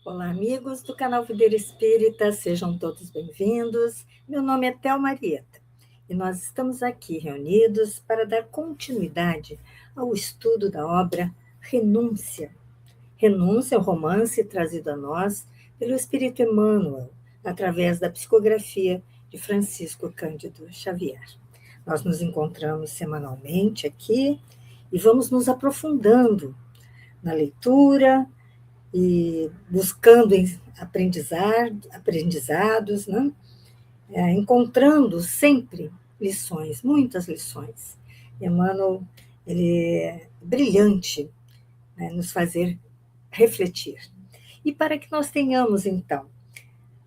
Olá, amigos do canal Videira Espírita, sejam todos bem-vindos. Meu nome é Théo Marieta e nós estamos aqui reunidos para dar continuidade ao estudo da obra Renúncia. Renúncia é um romance trazido a nós pelo Espírito Emmanuel, através da psicografia de Francisco Cândido Xavier. Nós nos encontramos semanalmente aqui e vamos nos aprofundando na leitura e buscando aprendizados, né? Encontrando sempre lições, muitas lições. Emmanuel, ele é brilhante, né, nos fazer refletir. E para que nós tenhamos, então,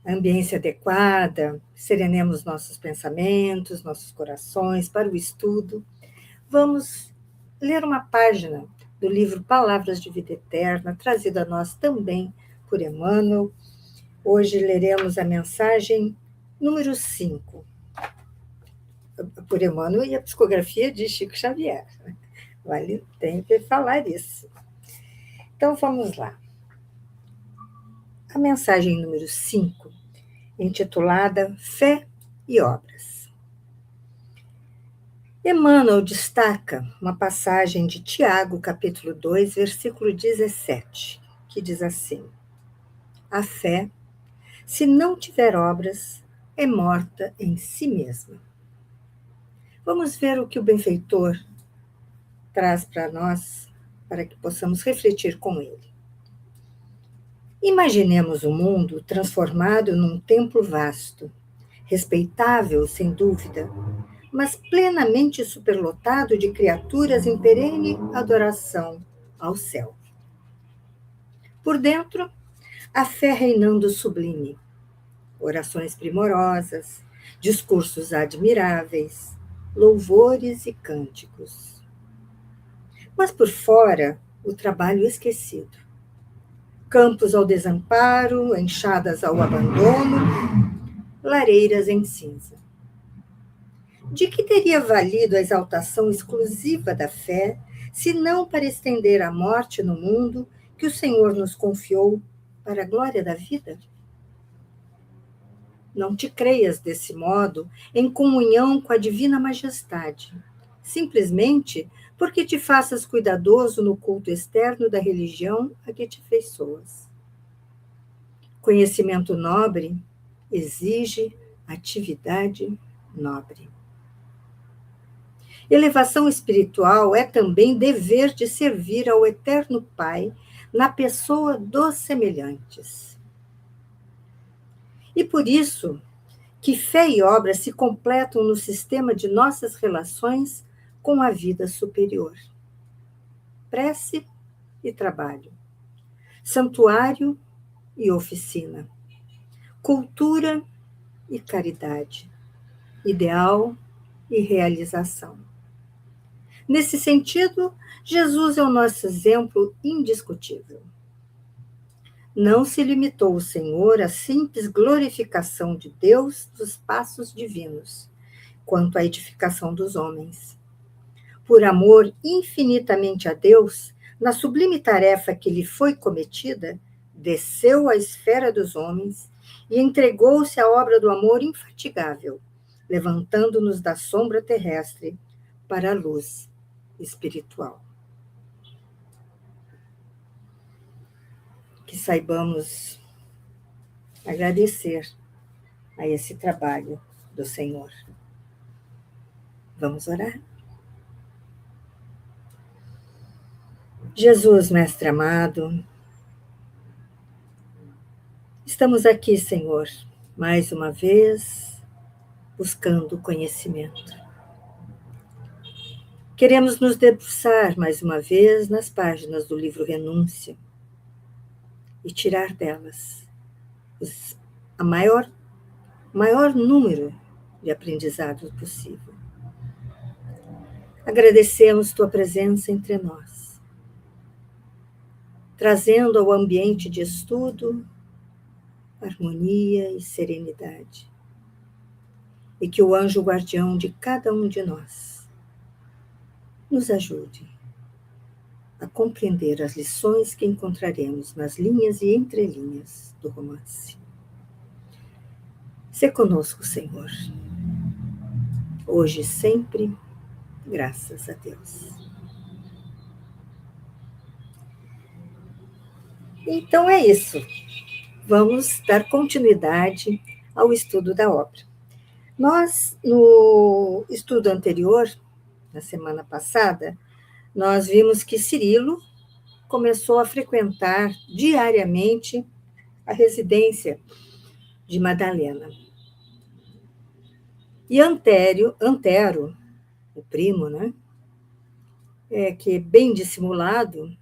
a ambiência adequada, serenemos nossos pensamentos, nossos corações para o estudo, vamos ler uma página do livro Palavras de Vida Eterna, trazido a nós também por Emmanuel. Hoje leremos a mensagem número 5, por Emmanuel e a psicografia de Chico Xavier. Vale sempre falar isso. Então, vamos lá. A mensagem número 5, intitulada Fé e Obras. Emmanuel destaca uma passagem de Tiago, capítulo 2, versículo 17, que diz assim: a fé, se não tiver obras, é morta em si mesma. Vamos ver o que o benfeitor traz para nós, para que possamos refletir com ele. Imaginemos o mundo transformado num templo vasto, respeitável, sem dúvida, mas plenamente superlotado de criaturas em perene adoração ao céu. Por dentro, a fé reinando sublime, orações primorosas, discursos admiráveis, louvores e cânticos. Mas por fora, o trabalho esquecido. Campos ao desamparo, enxadas ao abandono, lareiras em cinza. De que teria valido a exaltação exclusiva da fé, se não para estender a morte no mundo que o Senhor nos confiou para a glória da vida? Não te creias desse modo em comunhão com a divina majestade, simplesmente porque te faças cuidadoso no culto externo da religião a que te feiçoas. Conhecimento nobre exige atividade nobre. Elevação espiritual é também dever de servir ao Eterno Pai na pessoa dos semelhantes. E por isso que fé e obra se completam no sistema de nossas relações com a vida superior. Prece e trabalho. Santuário e oficina. Cultura e caridade. Ideal e realização. Nesse sentido, Jesus é o nosso exemplo indiscutível. Não se limitou o Senhor à simples glorificação de Deus dos passos divinos, quanto à edificação dos homens. Por amor infinitamente a Deus, na sublime tarefa que lhe foi cometida, desceu à esfera dos homens e entregou-se à obra do amor infatigável, levantando-nos da sombra terrestre para a luz espiritual. Que saibamos agradecer a esse trabalho do Senhor. Vamos orar? Jesus, Mestre amado, estamos aqui, Senhor, mais uma vez, buscando conhecimento. Queremos nos debruçar mais uma vez nas páginas do livro Renúncia e tirar delas a maior número de aprendizados possível. Agradecemos tua presença entre nós, trazendo ao ambiente de estudo harmonia e serenidade, e que o anjo guardião de cada um de nós nos ajude a compreender as lições que encontraremos nas linhas e entrelinhas do romance. Sê conosco, Senhor, hoje e sempre, graças a Deus. Então é isso. Vamos dar continuidade ao estudo da obra. Nós, no estudo anterior, na semana passada, nós vimos que Cirilo começou a frequentar diariamente a residência de Madalena. E Antero, o primo, né, que bem dissimulado,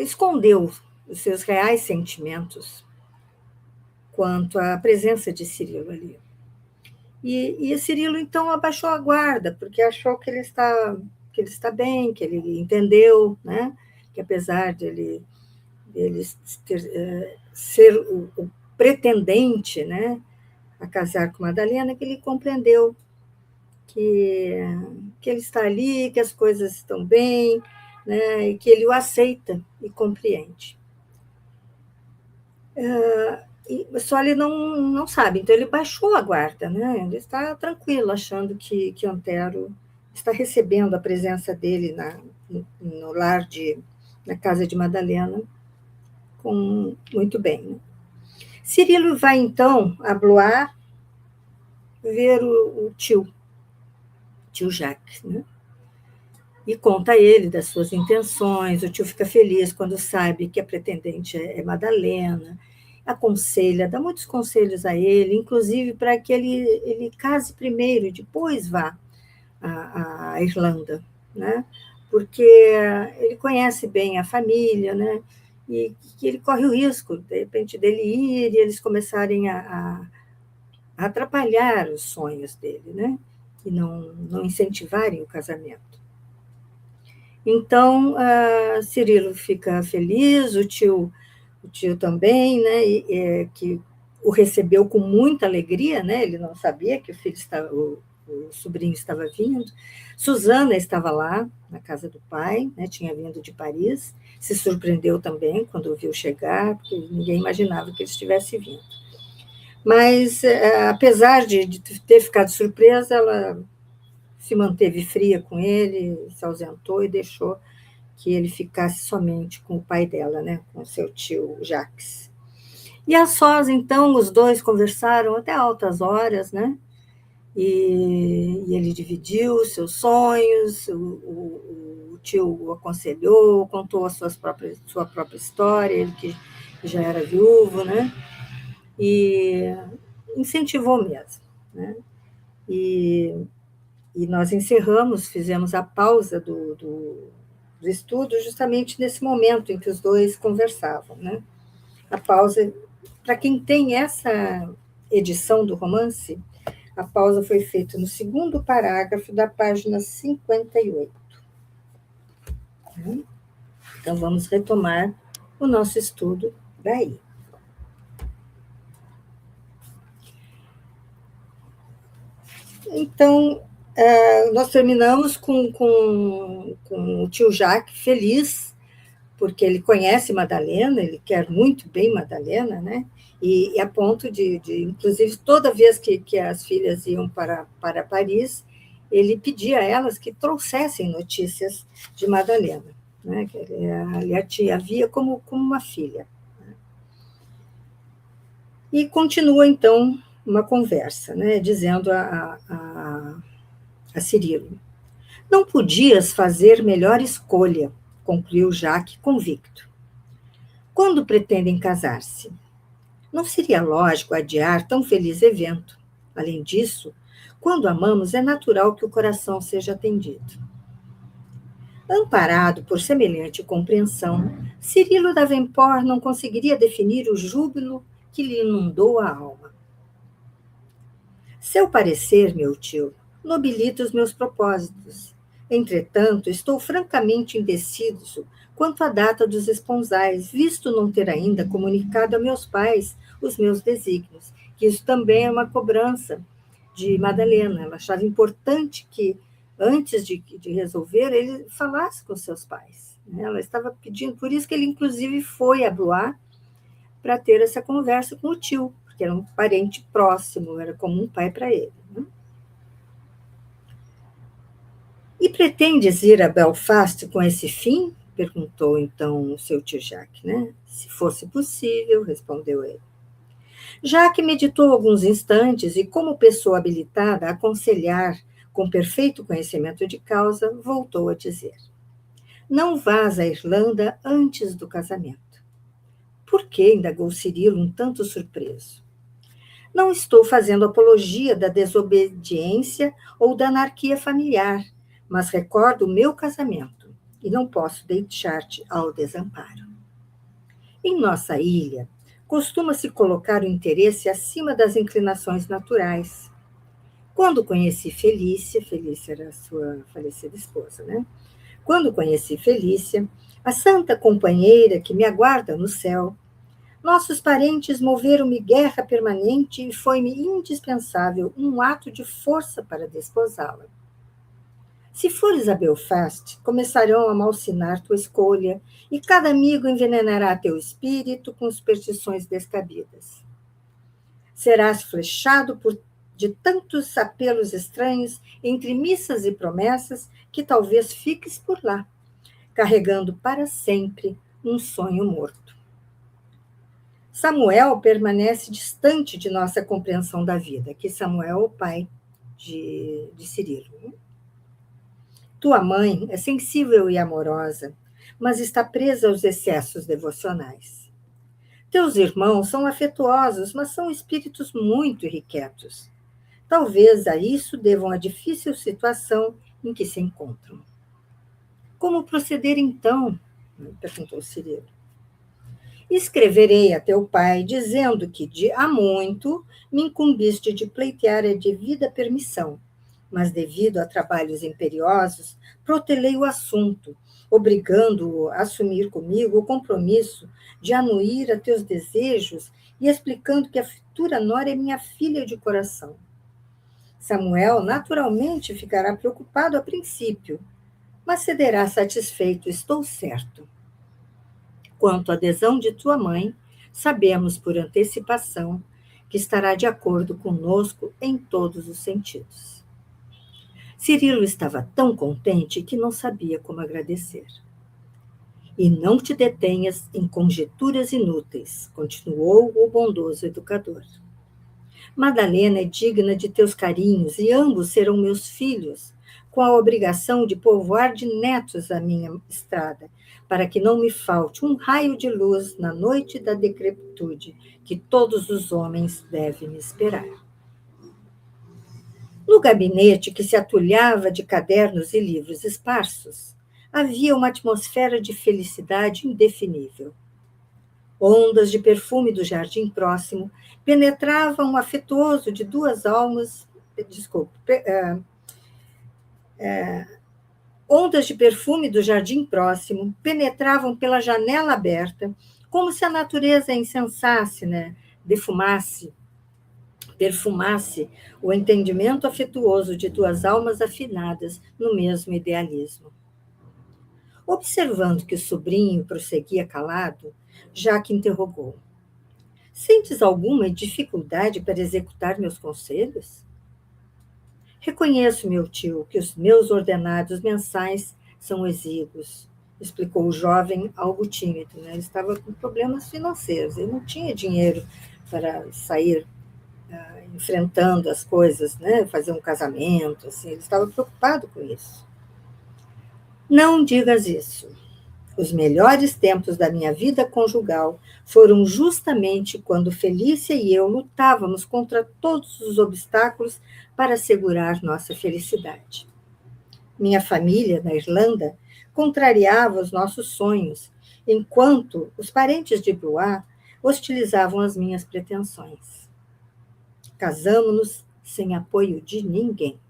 escondeu os seus reais sentimentos quanto à presença de Cirilo ali. E Cirilo, então, abaixou a guarda, porque achou que ele está bem, que ele entendeu, né, que apesar de ele ser o pretendente, né, a casar com Madalena, que ele compreendeu que ele está ali, que as coisas estão bem, né, e que ele o aceita e compreende. Só ele não sabe, então ele baixou a guarda, né? Ele está tranquilo, achando que Antero está recebendo a presença dele no lar na casa de Madalena muito bem. Né? Cirilo vai, então, a Blois ver o tio Jacques, né? E conta a ele das suas intenções. O tio fica feliz quando sabe que a pretendente é Madalena, aconselha, dá muitos conselhos a ele, inclusive para que ele case primeiro e depois vá à Irlanda, né? Porque ele conhece bem a família, né? E que ele corre o risco, de repente, dele ir e eles começarem a atrapalhar os sonhos dele, né? E não incentivarem o casamento. Então, Cirilo fica feliz, o tio também, né, que o recebeu com muita alegria, né, ele não sabia que o sobrinho estava vindo. Susana estava lá, na casa do pai, né, tinha vindo de Paris, se surpreendeu também quando o viu chegar, porque ninguém imaginava que ele estivesse vindo. Mas, apesar de ter ficado surpresa, ela se manteve fria com ele, se ausentou e deixou que ele ficasse somente com o pai dela, né, com seu tio Jacques. E a sós, então, os dois conversaram até altas horas, né, e ele dividiu os seus sonhos, o tio o aconselhou, contou sua própria história, ele que já era viúvo, né, e incentivou mesmo, né, e nós fizemos a pausa do estudo justamente nesse momento em que os dois conversavam, né? A pausa, para quem tem essa edição do romance, a pausa foi feita no segundo parágrafo da página 58. Então, vamos retomar o nosso estudo daí. Então, nós terminamos com o tio Jacques feliz, porque ele conhece Madalena, ele quer muito bem Madalena, né? E a ponto de inclusive, toda vez que as filhas iam para Paris, ele pedia a elas que trouxessem notícias de Madalena, né? Que ele a via como uma filha. E continua, então, uma conversa, né? Dizendo a Cirilo: não podias fazer melhor escolha, concluiu Jacques convicto. Quando pretendem casar-se? Não seria lógico adiar tão feliz evento. Além disso, quando amamos, é natural que o coração seja atendido. Amparado por semelhante compreensão, Cirilo Davenport não conseguiria definir o júbilo que lhe inundou a alma. Seu parecer, meu tio, nobilita os meus propósitos. Entretanto, estou francamente indeciso quanto à data dos esponsais, visto não ter ainda comunicado a meus pais os meus desígnios, que isso também é uma cobrança de Madalena. Ela achava importante que antes de resolver, ele falasse com seus pais. Né? Ela estava pedindo, por isso que ele, inclusive, foi a Blois para ter essa conversa com o tio, porque era um parente próximo, era como um pai para ele. Né? E pretendes ir a Belfast com esse fim? Perguntou então o seu tio Jacques, né? Se fosse possível, respondeu ele. Jacques meditou alguns instantes e, como pessoa habilitada a aconselhar com perfeito conhecimento de causa, voltou a dizer: Não vás à Irlanda antes do casamento. Por quê? Indagou Cirilo, um tanto surpreso. Não estou fazendo apologia da desobediência ou da anarquia familiar, mas recordo o meu casamento e não posso deixar-te ao desamparo. Em nossa ilha, costuma-se colocar o interesse acima das inclinações naturais. Quando conheci Felícia era a sua falecida esposa, né? Quando conheci Felícia, a santa companheira que me aguarda no céu, nossos parentes moveram-me guerra permanente e foi-me indispensável um ato de força para desposá-la. Se fores a Belfast, começarão a malsinar tua escolha, e cada amigo envenenará teu espírito com superstições descabidas. Serás flechado de tantos apelos estranhos entre missas e promessas que talvez fiques por lá, carregando para sempre um sonho morto. Samuel permanece distante de nossa compreensão da vida, que Samuel é o pai de Cirilo. Tua mãe é sensível e amorosa, mas está presa aos excessos devocionais. Teus irmãos são afetuosos, mas são espíritos muito irrequietos. Talvez a isso devam a difícil situação em que se encontram. Como proceder então? Perguntou Cirilo. Escreverei a teu pai dizendo que de há muito me incumbiste de pleitear a devida permissão, mas devido a trabalhos imperiosos, protelei o assunto, obrigando-o a assumir comigo o compromisso de anuir a teus desejos e explicando que a futura nora é minha filha de coração. Samuel naturalmente ficará preocupado a princípio, mas cederá satisfeito, estou certo. Quanto à adesão de tua mãe, sabemos por antecipação que estará de acordo conosco em todos os sentidos. Cirilo estava tão contente que não sabia como agradecer. E não te detenhas em conjecturas inúteis, continuou o bondoso educador. Madalena é digna de teus carinhos e ambos serão meus filhos, com a obrigação de povoar de netos a minha estrada, para que não me falte um raio de luz na noite da decrepitude que todos os homens devem me esperar. No gabinete, que se atulhava de cadernos e livros esparsos, havia uma atmosfera de felicidade indefinível. Ondas de perfume do jardim próximo penetravam o afetuoso de duas almas. Ondas de perfume do jardim próximo penetravam pela janela aberta, como se a natureza incensasse, perfumasse o entendimento afetuoso de duas almas afinadas no mesmo idealismo. Observando que o sobrinho prosseguia calado, Jacques interrogou: Sentes alguma dificuldade para executar meus conselhos? Reconheço, meu tio, que os meus ordenados mensais são exíguos, explicou o jovem, algo tímido. Ele estava com problemas financeiros, ele não tinha dinheiro para sair enfrentando as coisas, fazer um casamento, assim, ele estava preocupado com isso. Não digas isso. Os melhores tempos da minha vida conjugal foram justamente quando Felícia e eu lutávamos contra todos os obstáculos para assegurar nossa felicidade. Minha família, na Irlanda, contrariava os nossos sonhos, enquanto os parentes de Blois hostilizavam as minhas pretensões. Casamo-nos sem apoio de ninguém.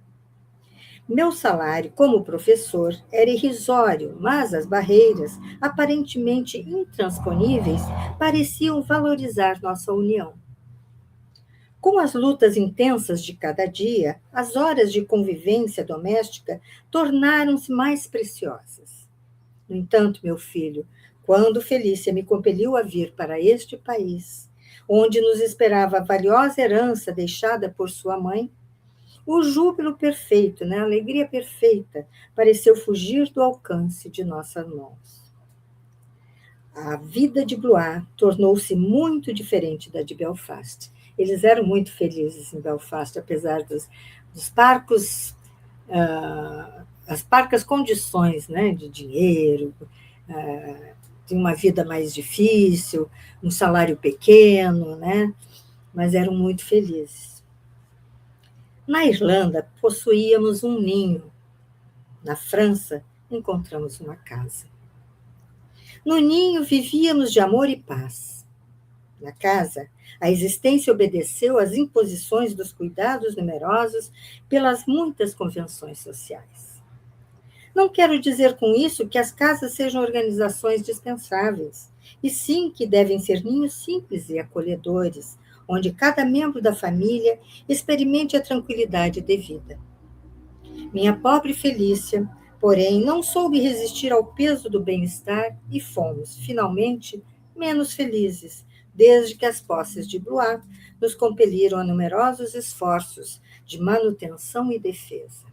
Meu salário como professor era irrisório, mas as barreiras, aparentemente intransponíveis, pareciam valorizar nossa união. Com as lutas intensas de cada dia, as horas de convivência doméstica tornaram-se mais preciosas. No entanto, meu filho, quando Felícia me compeliu a vir para este país, onde nos esperava a valiosa herança deixada por sua mãe, o júbilo perfeito, né, a alegria perfeita, pareceu fugir do alcance de nossas mãos. A vida de Blois tornou-se muito diferente da de Belfast. Eles eram muito felizes em Belfast, apesar dos parcos, as parcas condições, né, de dinheiro, de uma vida mais difícil, um salário pequeno, né, mas eram muito felizes. Na Irlanda, possuíamos um ninho. Na França, encontramos uma casa. No ninho, vivíamos de amor e paz. Na casa, a existência obedeceu às imposições dos cuidados numerosos pelas muitas convenções sociais. Não quero dizer com isso que as casas sejam organizações dispensáveis, e sim que devem ser ninhos simples e acolhedores, onde cada membro da família experimente a tranquilidade devida. Minha pobre Felícia, porém, não soube resistir ao peso do bem-estar e fomos, finalmente, menos felizes, desde que as posses de Blois nos compeliram a numerosos esforços de manutenção e defesa.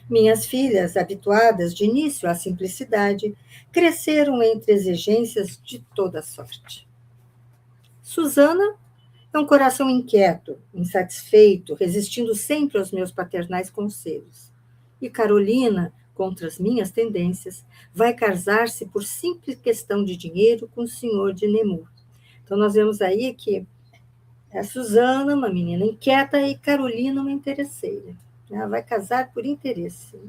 Minhas filhas, habituadas de início à simplicidade, cresceram entre exigências de toda sorte. Susana é um coração inquieto, insatisfeito, resistindo sempre aos meus paternais conselhos. E Carolina, contra as minhas tendências, vai casar-se por simples questão de dinheiro com o senhor de Nemours. Então, nós vemos aí que a Susana, uma menina inquieta, e Carolina, uma interesseira. Ela vai casar por interesse.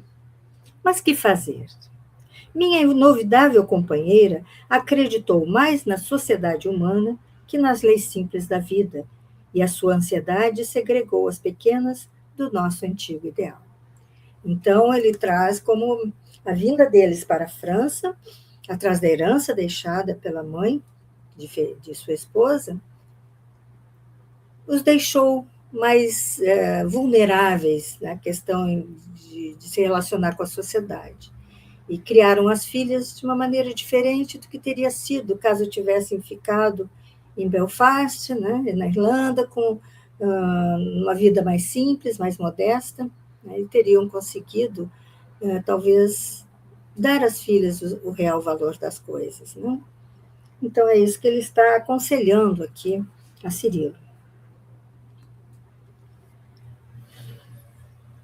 Mas que fazer? Minha inovidável companheira acreditou mais na sociedade humana que nas leis simples da vida, e a sua ansiedade segregou as pequenas do nosso antigo ideal. Então, ele traz como a vinda deles para a França, atrás da herança deixada pela mãe de sua esposa, os deixou mais vulneráveis na questão de se relacionar com a sociedade. E criaram as filhas de uma maneira diferente do que teria sido caso tivessem ficado em Belfast, né, na Irlanda, com uma vida mais simples, mais modesta, né, e teriam conseguido, talvez, dar às filhas o real valor das coisas. Né? Então, é isso que ele está aconselhando aqui a Cirilo.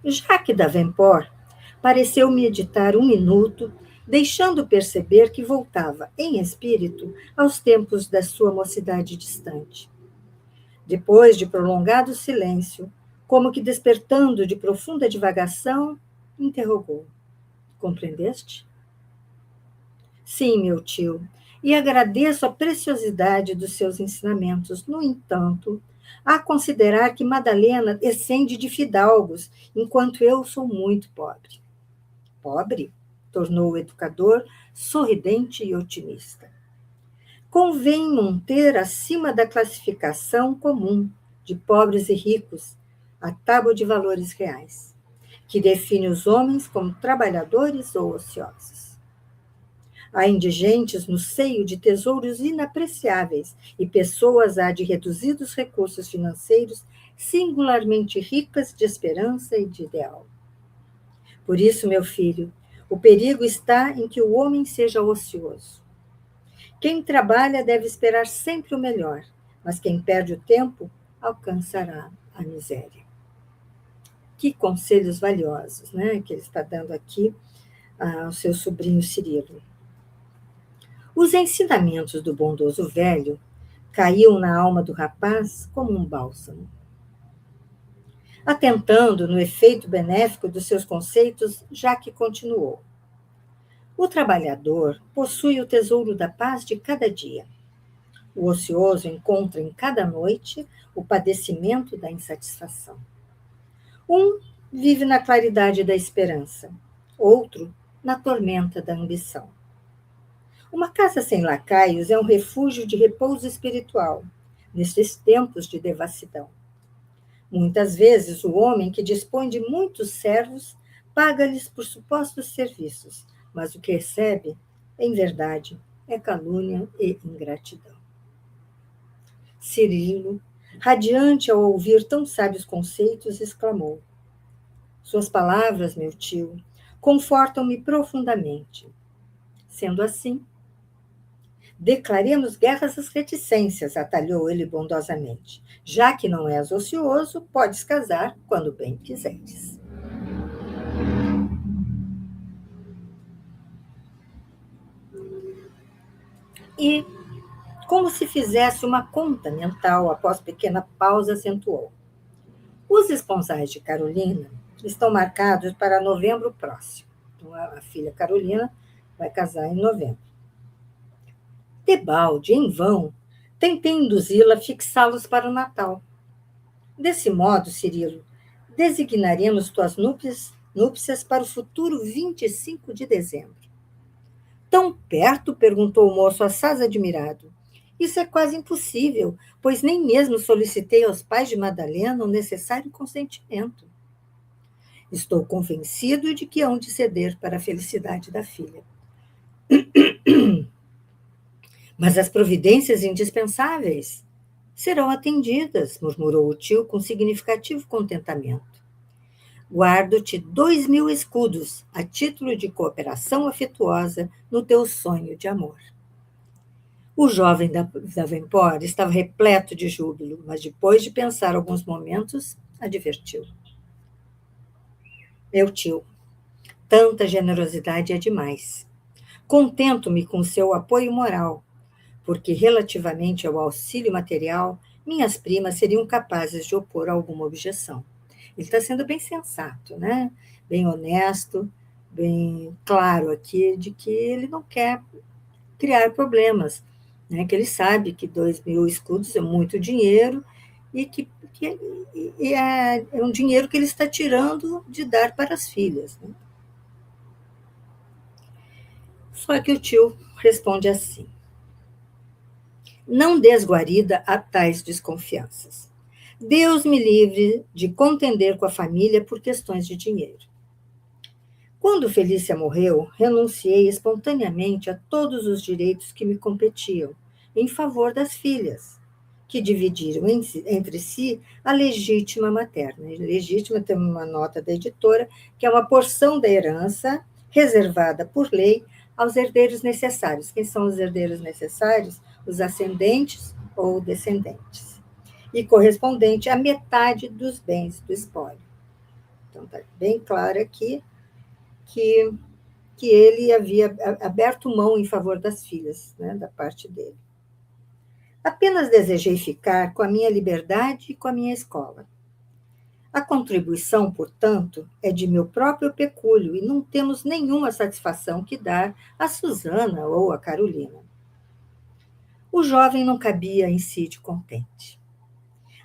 Jacques Davenport pareceu meditar um minuto, deixando perceber que voltava, em espírito, aos tempos da sua mocidade distante. Depois de prolongado silêncio, como que despertando de profunda divagação, interrogou: Compreendeste? Sim, meu tio, e agradeço a preciosidade dos seus ensinamentos. No entanto, a considerar que Madalena descende de fidalgos, enquanto eu sou muito pobre. Pobre? Tornou o educador, sorridente e otimista. Convém manter acima da classificação comum de pobres e ricos a tábua de valores reais, que define os homens como trabalhadores ou ociosos. Há indigentes no seio de tesouros inapreciáveis e pessoas há de reduzidos recursos financeiros singularmente ricas de esperança e de ideal. Por isso, meu filho, o perigo está em que o homem seja ocioso. Quem trabalha deve esperar sempre o melhor, mas quem perde o tempo alcançará a miséria. Que conselhos valiosos, né, que ele está dando aqui ao seu sobrinho Cirilo. Os ensinamentos do bondoso velho caíam na alma do rapaz como um bálsamo. Atentando no efeito benéfico dos seus conceitos, Jacques continuou. O trabalhador possui o tesouro da paz de cada dia. O ocioso encontra em cada noite o padecimento da insatisfação. Um vive na claridade da esperança, outro na tormenta da ambição. Uma casa sem lacaios é um refúgio de repouso espiritual, nestes tempos de devassidão. Muitas vezes, o homem que dispõe de muitos servos paga-lhes por supostos serviços, mas o que recebe, em verdade, é calúnia e ingratidão. Cirilo, radiante ao ouvir tão sábios conceitos, exclamou: Suas palavras, meu tio, confortam-me profundamente. Sendo assim, declaremos guerras às reticências, atalhou ele bondosamente. Já que não és ocioso, podes casar quando bem quiseres. E, como se fizesse uma conta mental, após pequena pausa, acentuou: Os esponsais de Carolina estão marcados para novembro próximo. Então, a filha Carolina vai casar em novembro. Debalde, em vão, tentei induzi-la a fixá-los para o Natal. Desse modo, Cirilo, designaremos tuas núpcias para o futuro 25 de dezembro. Tão perto? Perguntou o moço, assaz admirado. Isso é quase impossível, pois nem mesmo solicitei aos pais de Madalena o necessário consentimento. Estou convencido de que hão de ceder para a felicidade da filha. Mas as providências indispensáveis serão atendidas, murmurou o tio com significativo contentamento. Guardo-te 2.000 escudos, a título de cooperação afetuosa no teu sonho de amor. O jovem Davenport estava repleto de júbilo, mas depois de pensar alguns momentos, advertiu. Meu tio, tanta generosidade é demais. Contento-me com seu apoio moral, porque, relativamente ao auxílio material, minhas primas seriam capazes de opor alguma objeção. Ele está sendo bem sensato, né? Bem honesto, bem claro aqui de que ele não quer criar problemas, né? Que ele sabe que 2.000 escudos é muito dinheiro e que é um dinheiro que ele está tirando de dar para as filhas. Né? Só que o tio responde assim: não des guarida a tais desconfianças. Deus me livre de contender com a família por questões de dinheiro. Quando Felícia morreu, renunciei espontaneamente a todos os direitos que me competiam, em favor das filhas, que dividiram entre si a legítima materna. Legítima tem uma nota da editora, que é uma porção da herança reservada por lei aos herdeiros necessários. Quem são os herdeiros necessários? Os ascendentes ou descendentes. E correspondente à metade dos bens do espólio. Então, está bem claro aqui que ele havia aberto mão em favor das filhas, né, da parte dele. Apenas desejei ficar com a minha liberdade e com a minha escola. A contribuição, portanto, é de meu próprio pecúlio e não temos nenhuma satisfação que dar a Susana ou a Carolina. O jovem não cabia em si de contente.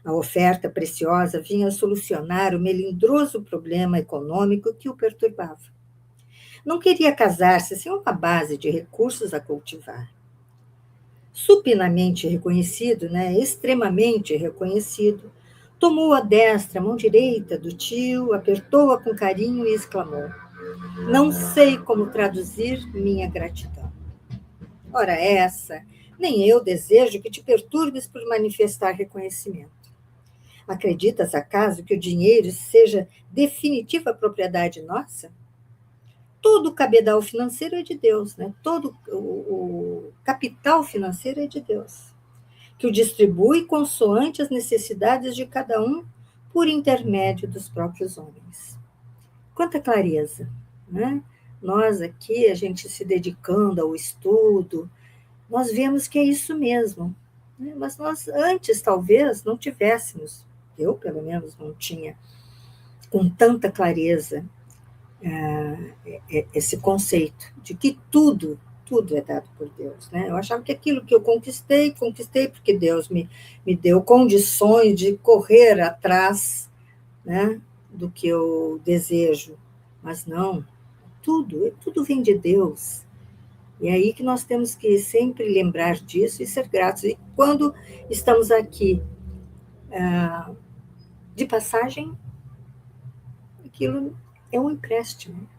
A oferta preciosa vinha solucionar o melindroso problema econômico que o perturbava. Não queria casar-se sem uma base de recursos a cultivar. Supinamente reconhecido, né, extremamente reconhecido, tomou a destra, a mão direita do tio, apertou-a com carinho e exclamou: Não sei como traduzir minha gratidão. Ora essa, nem eu desejo que te perturbes por manifestar reconhecimento. Acreditas, acaso, que o dinheiro seja definitiva propriedade nossa? Todo o cabedal financeiro é de Deus, né? Todo o capital financeiro é de Deus, que o distribui consoante as necessidades de cada um por intermédio dos próprios homens. Quanta clareza, né? Nós aqui, a gente se dedicando ao estudo, nós vemos que é isso mesmo, né? Mas nós antes talvez não tivéssemos, eu pelo menos não tinha, com tanta clareza esse conceito de que tudo é dado por Deus. Né? Eu achava que aquilo que eu conquistei porque Deus me deu condições de correr atrás, né, do que eu desejo. Mas não, tudo vem de Deus. E é aí que nós temos que sempre lembrar disso e ser gratos. E quando estamos aqui De passagem, aquilo é um empréstimo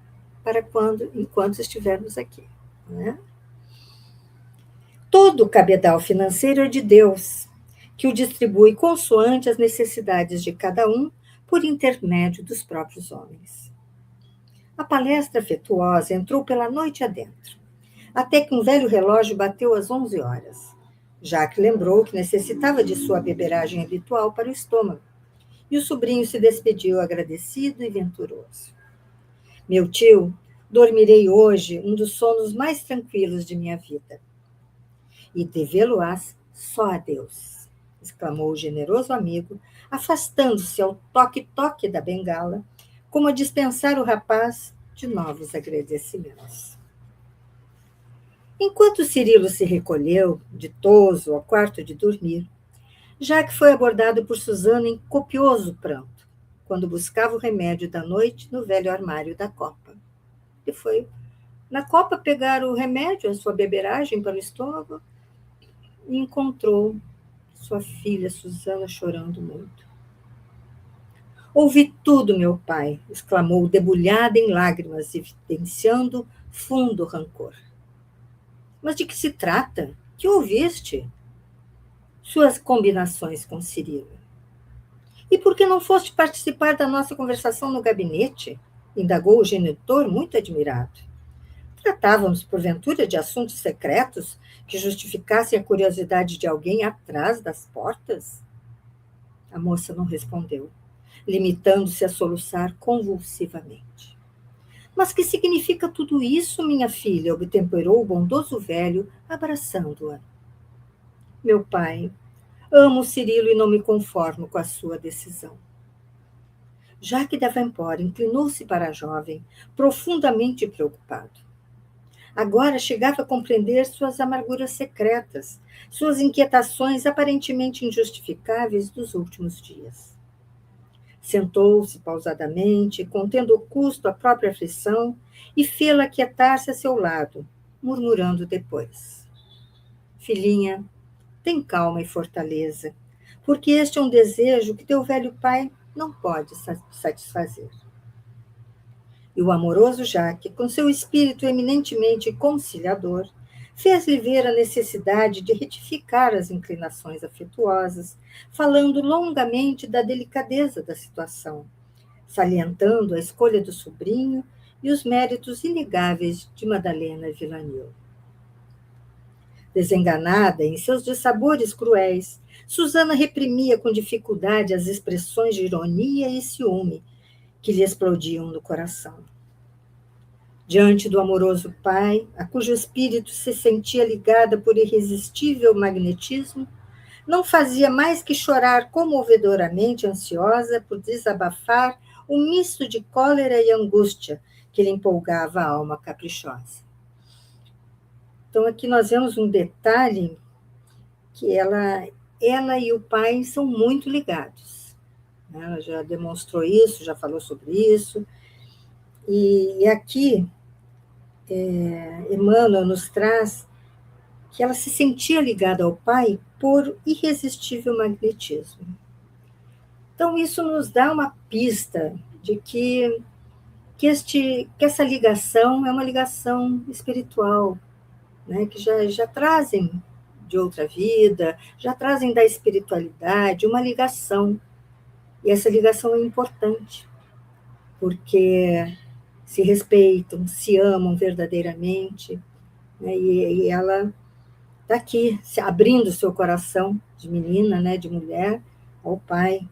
para enquanto estivermos aqui, né? Todo o cabedal financeiro é de Deus, que o distribui consoante as necessidades de cada um por intermédio dos próprios homens. A palestra afetuosa entrou pela noite adentro, até que um velho relógio bateu às 11 horas. Jacques lembrou que necessitava de sua beberagem habitual para o estômago, e o sobrinho se despediu agradecido e venturoso. Meu tio, dormirei hoje um dos sonos mais tranquilos de minha vida. E devê-lo-ás só a Deus, exclamou o generoso amigo, afastando-se ao toque-toque da bengala, como a dispensar o rapaz de novos agradecimentos. Enquanto Cirilo se recolheu, ditoso, ao quarto de dormir, Jacques foi abordado por Susana em copioso pranto, quando buscava o remédio da noite no velho armário da copa. E foi na copa pegar o remédio, a sua beberagem para o estômago, e encontrou sua filha Susana chorando muito. Ouvi tudo, meu pai, exclamou, debulhada em lágrimas, evidenciando fundo rancor. Mas de que se trata? Que ouviste? Suas combinações com Cirilo. E por que não foste participar da nossa conversação no gabinete? Indagou o genitor, muito admirado. Tratávamos, porventura, de assuntos secretos que justificassem a curiosidade de alguém atrás das portas? A moça não respondeu, limitando-se a soluçar convulsivamente. Mas que significa tudo isso, minha filha? Obtemperou o bondoso velho, abraçando-a. Meu pai, amo Cirilo e não me conformo com a sua decisão. Jacques Davenport inclinou-se para a jovem, profundamente preocupado. Agora chegava a compreender suas amarguras secretas, suas inquietações aparentemente injustificáveis dos últimos dias. Sentou-se pausadamente, contendo o custo à própria aflição, e fê-la aquietar-se a seu lado, murmurando depois. Filhinha, tem calma e fortaleza, porque este é um desejo que teu velho pai não pode satisfazer. E o amoroso Jacques, com seu espírito eminentemente conciliador, fez-lhe ver a necessidade de retificar as inclinações afetuosas, falando longamente da delicadeza da situação, salientando a escolha do sobrinho e os méritos inegáveis de Madalena Villanil. Desenganada em seus dissabores cruéis, Susana reprimia com dificuldade as expressões de ironia e ciúme que lhe explodiam no coração. Diante do amoroso pai, a cujo espírito se sentia ligada por irresistível magnetismo, não fazia mais que chorar comovedoramente ansiosa por desabafar o misto de cólera e angústia que lhe empolgava a alma caprichosa. Então, aqui nós vemos um detalhe que ela e o pai são muito ligados. Ela já demonstrou isso, já falou sobre isso. E aqui, Emmanuel nos traz que ela se sentia ligada ao pai por irresistível magnetismo. Então, isso nos dá uma pista de que essa ligação é uma ligação espiritual, né? Que já trazem de outra vida, já trazem da espiritualidade uma ligação. E essa ligação é importante, porque se respeitam, se amam verdadeiramente, né? E ela está aqui, abrindo seu coração de menina, né, de mulher, ao pai.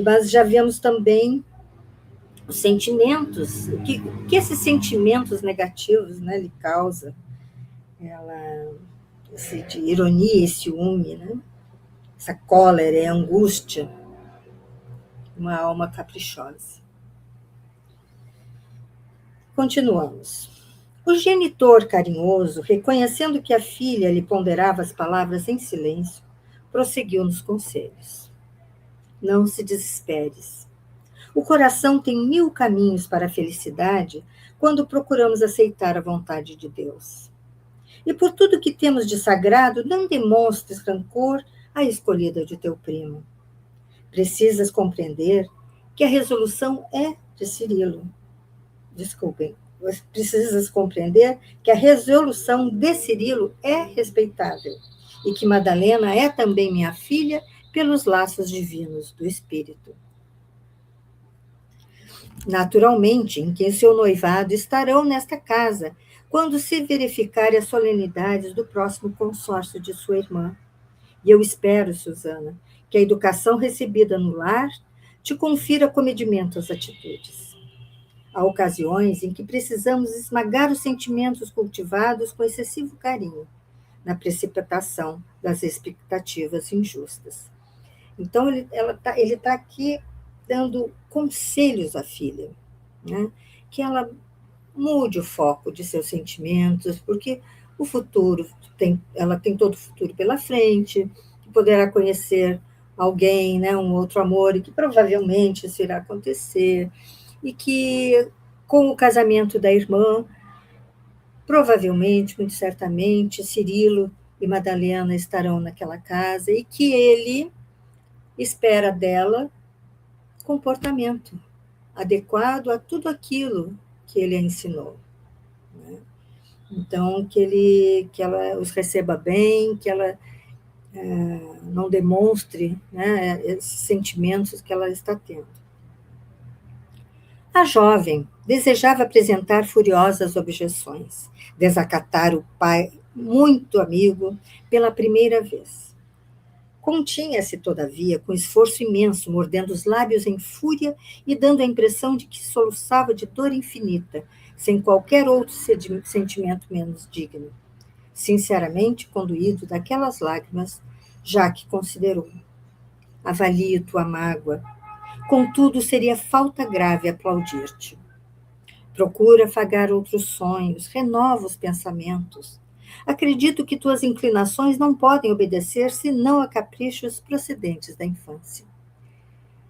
Mas já vemos também os sentimentos, o que esses sentimentos negativos, né, lhe causa, de ironia e ciúme, né? Essa cólera e angústia, uma alma caprichosa. Continuamos. O genitor carinhoso, reconhecendo que a filha lhe ponderava as palavras em silêncio, prosseguiu nos conselhos. Não se desesperes. O coração tem 1000 caminhos para a felicidade quando procuramos aceitar a vontade de Deus. E por tudo que temos de sagrado, não demonstres rancor à escolhida de teu primo. Precisas compreender que a resolução é de Cirilo. Desculpem. Precisas compreender que a resolução de Cirilo é respeitável e que Madalena é também minha filha pelos laços divinos do espírito. Naturalmente, em que seu noivado estarão nesta casa, quando se verificarem as solenidades do próximo consórcio de sua irmã. E eu espero, Susana, que a educação recebida no lar te confira comedimento às atitudes. Há ocasiões em que precisamos esmagar os sentimentos cultivados com excessivo carinho, na precipitação das expectativas injustas. Então, ele tá aqui dando conselhos à filha, né? Que ela mude o foco de seus sentimentos, porque o futuro ela tem todo o futuro pela frente, que poderá conhecer alguém, né, um outro amor, e que provavelmente isso irá acontecer, e que com o casamento da irmã, provavelmente, muito certamente, Cirilo e Madalena estarão naquela casa, e que ele espera dela comportamento adequado a tudo aquilo que ele a ensinou. Né? Então, que ela os receba bem, que ela não demonstre, né, esses sentimentos que ela está tendo. A jovem desejava apresentar furiosas objeções, desacatar o pai, muito amigo, pela primeira vez. Continha-se, todavia, com esforço imenso, mordendo os lábios em fúria e dando a impressão de que soluçava de dor infinita, sem qualquer outro sentimento menos digno. Sinceramente conduído daquelas lágrimas, já que considerou. Avalio tua mágoa, contudo seria falta grave aplaudir-te. Procura afagar outros sonhos, renova os pensamentos. Acredito que tuas inclinações não podem obedecer senão a caprichos procedentes da infância.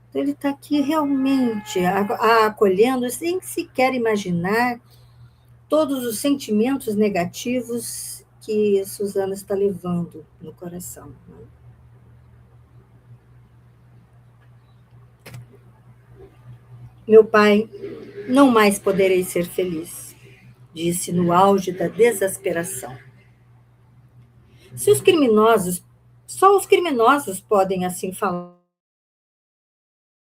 Então, ele está aqui realmente a acolhendo, sem sequer imaginar todos os sentimentos negativos que Susana está levando no coração. Né? Meu pai, não mais poderei ser feliz, disse no auge da desesperação. Se os criminosos, só os criminosos podem assim falar,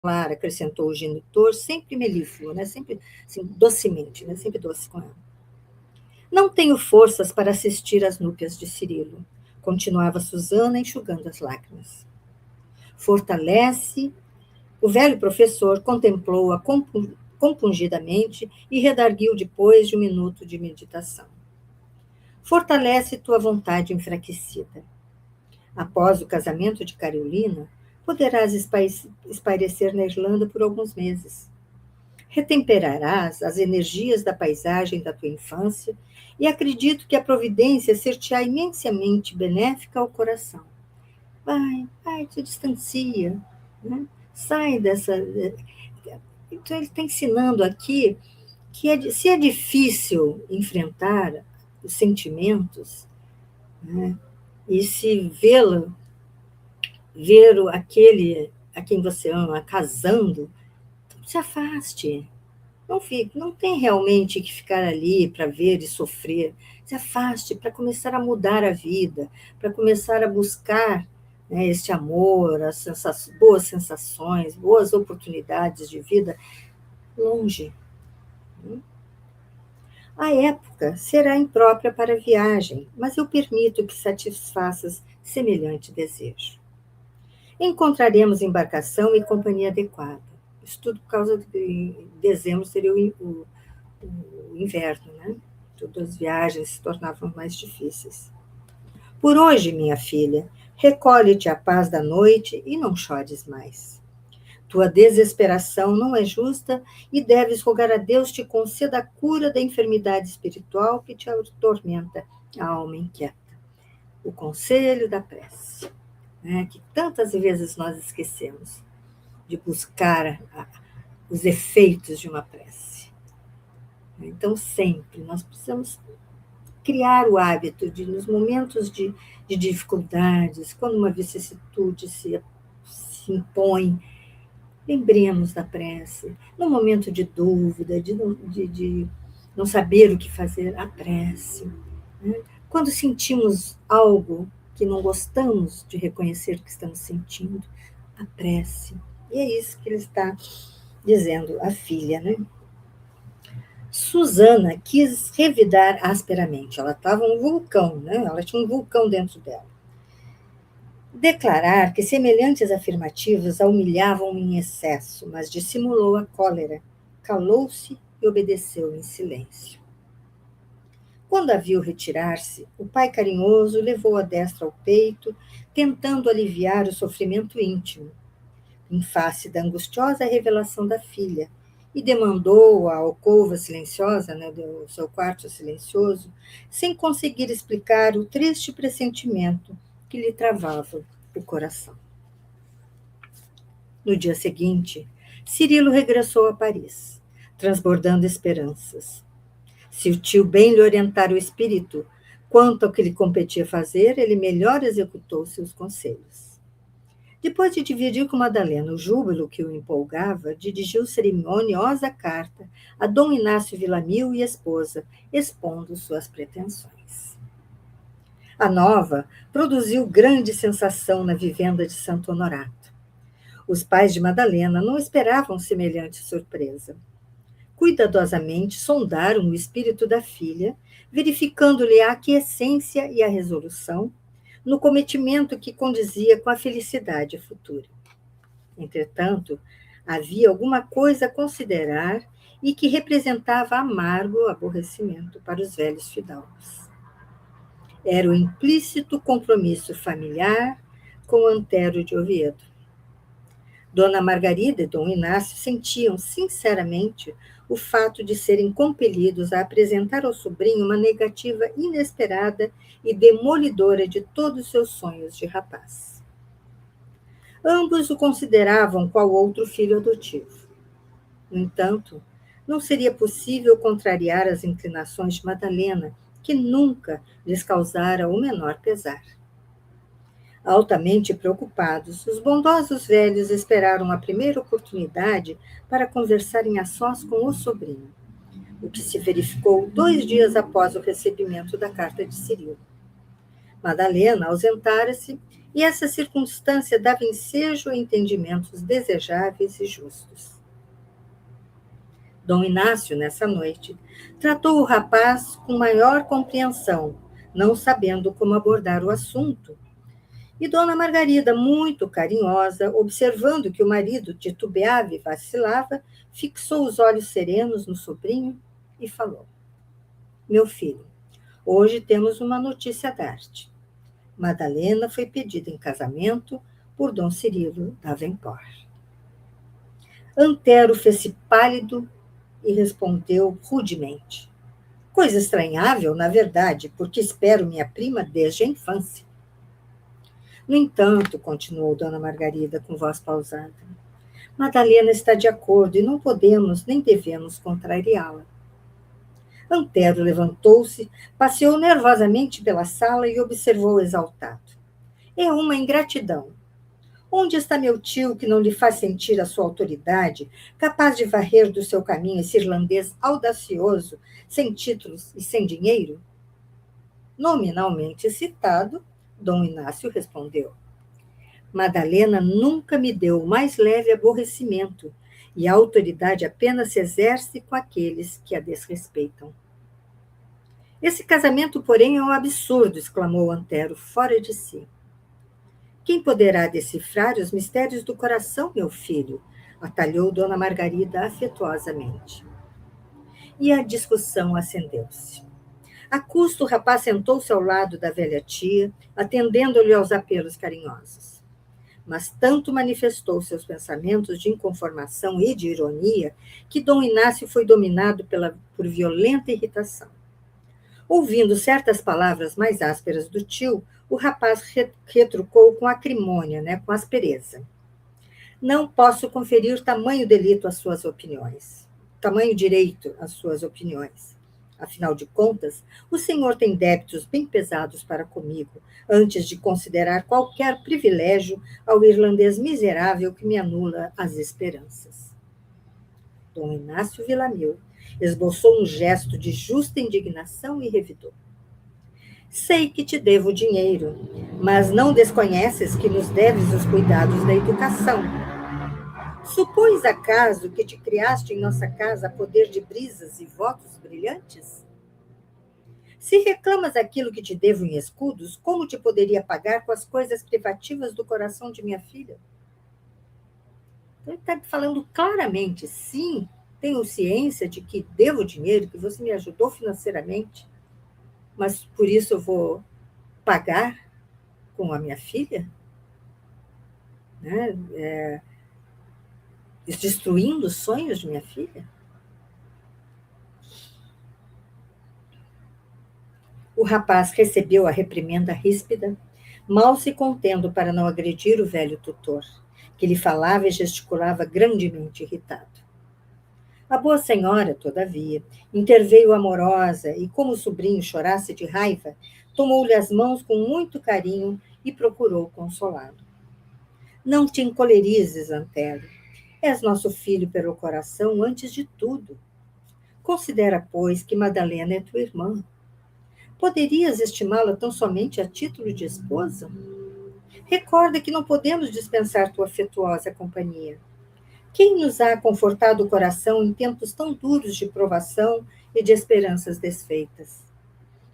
acrescentou o genitor, sempre melífluo, né? Sempre assim, docemente, né? Sempre doce com ela. Não tenho forças para assistir às núpcias de Cirilo, continuava Susana, enxugando as lágrimas. Fortalece. O velho professor contemplou-a compungidamente e redarguiu depois de um minuto de meditação. Fortalece tua vontade enfraquecida. Após o casamento de Carolina, poderás espairecer na Irlanda por alguns meses. Retemperarás as energias da paisagem da tua infância e acredito que a providência ser-te-á imensamente benéfica ao coração. Vai, te distancia, né? Sai dessa... Então, ele está ensinando aqui que se é difícil enfrentar os sentimentos, né? E se ver aquele a quem você ama casando, se afaste. Não fique, não tem realmente que ficar ali para ver e sofrer. Se afaste para começar a mudar a vida, para começar a buscar, né, este amor, as boas sensações, boas oportunidades de vida longe. A época será imprópria para a viagem, mas eu permito que satisfaças semelhante desejo. Encontraremos embarcação e companhia adequada. Isso tudo por causa de dezembro seria o inverno, né? Todas as viagens se tornavam mais difíceis. Por hoje, minha filha, recolhe-te à paz da noite e não chores mais. Tua desesperação não é justa e deves rogar a Deus te conceda a cura da enfermidade espiritual que te atormenta a alma inquieta. O conselho da prece, né, que tantas vezes nós esquecemos de buscar os efeitos de uma prece. Então, sempre nós precisamos criar o hábito nos momentos de dificuldades, quando uma vicissitude se se impõe. Lembremos da prece. No momento de dúvida, de não saber o que fazer, a prece. Né? Quando sentimos algo que não gostamos de reconhecer que estamos sentindo, a prece. E é isso que ele está dizendo à filha, né? Susana quis revidar asperamente. Ela estava um vulcão, né? Ela tinha um vulcão dentro dela. Declarar que semelhantes afirmativas a humilhavam em excesso, mas dissimulou a cólera, calou-se e obedeceu em silêncio. Quando a viu retirar-se, o pai carinhoso levou a destra ao peito, tentando aliviar o sofrimento íntimo, em face da angustiosa revelação da filha, e demandou a alcova silenciosa, né, do seu quarto silencioso, sem conseguir explicar o triste pressentimento que lhe travava o coração. No dia seguinte, Cirilo regressou a Paris, transbordando esperanças. Se o tio bem lhe orientar o espírito quanto ao que lhe competia fazer, ele melhor executou seus conselhos. Depois de dividir com Madalena o júbilo que o empolgava, dirigiu cerimoniosa carta a Dom Inácio Villamil e esposa, expondo suas pretensões. A nova produziu grande sensação na vivenda de Santo Honorato. Os pais de Madalena não esperavam semelhante surpresa. Cuidadosamente sondaram o espírito da filha, verificando-lhe a aquiescência e a resolução no cometimento que condizia com a felicidade futura. Entretanto, havia alguma coisa a considerar e que representava amargo aborrecimento para os velhos fidalgos. Era o implícito compromisso familiar com Antero de Oviedo. Dona Margarida e Dom Inácio sentiam sinceramente o fato de serem compelidos a apresentar ao sobrinho uma negativa inesperada e demolidora de todos os seus sonhos de rapaz. Ambos o consideravam qual outro filho adotivo. No entanto, não seria possível contrariar as inclinações de Madalena, que nunca lhes causara o menor pesar. Altamente preocupados, os bondosos velhos esperaram a primeira oportunidade para conversarem a sós com o sobrinho, o que se verificou 2 dias após o recebimento da carta de Cirilo. Madalena ausentara-se e essa circunstância dava ensejo a entendimentos desejáveis e justos. Dom Inácio, nessa noite, tratou o rapaz com maior compreensão, não sabendo como abordar o assunto. E Dona Margarida, muito carinhosa, observando que o marido titubeava e vacilava, fixou os olhos serenos no sobrinho e falou: Meu filho, hoje temos uma notícia a dar-te. Madalena foi pedida em casamento por Dom Cirilo d'Avenport. Antero fez-se pálido e respondeu rudemente: Coisa estranhável, na verdade, porque espero minha prima desde a infância. No entanto, continuou Dona Margarida com voz pausada, Madalena está de acordo e não podemos nem devemos contrariá-la. Antero levantou-se, passeou nervosamente pela sala e observou exaltado. É uma ingratidão. Onde está meu tio que não lhe faz sentir a sua autoridade, capaz de varrer do seu caminho esse irlandês audacioso, sem títulos e sem dinheiro? Nominalmente citado, Dom Inácio respondeu: Madalena nunca me deu o mais leve aborrecimento, e a autoridade apenas se exerce com aqueles que a desrespeitam. Esse casamento, porém, é um absurdo, exclamou Antero, fora de si. Quem poderá decifrar os mistérios do coração, meu filho? Atalhou Dona Margarida afetuosamente. E a discussão acendeu-se. A custo, o rapaz sentou-se ao lado da velha tia, atendendo-lhe aos apelos carinhosos. Mas tanto manifestou seus pensamentos de inconformação e de ironia que Dom Inácio foi dominado por violenta irritação. Ouvindo certas palavras mais ásperas do tio, o rapaz retrucou com acrimônia, com aspereza. Não posso conferir tamanho delito às suas opiniões. Tamanho direito às suas opiniões. Afinal de contas, o senhor tem débitos bem pesados para comigo, antes de considerar qualquer privilégio ao irlandês miserável que me anula as esperanças. Dom Inácio Villamil esboçou um gesto de justa indignação e revidou. Sei que te devo dinheiro, mas não desconheces que nos deves os cuidados da educação. Supões acaso que te criaste em nossa casa a poder de brisas e votos brilhantes? Se reclamas aquilo que te devo em escudos, como te poderia pagar com as coisas privativas do coração de minha filha? Então, ele está falando claramente, sim, tenho ciência de que devo dinheiro, que você me ajudou financeiramente, mas por isso eu vou pagar com a minha filha? Né? Destruindo os sonhos de minha filha? O rapaz recebeu a reprimenda ríspida, mal se contendo para não agredir o velho tutor, que lhe falava e gesticulava grandemente irritado. A boa senhora, todavia, interveio amorosa e, como o sobrinho chorasse de raiva, tomou-lhe as mãos com muito carinho e procurou consolá-lo. Não te encolerizes, Antero. És nosso filho pelo coração antes de tudo. Considera, pois, que Madalena é tua irmã. Poderias estimá-la tão somente a título de esposa? Recorda que não podemos dispensar tua afetuosa companhia. Quem nos há confortado o coração em tempos tão duros de provação e de esperanças desfeitas?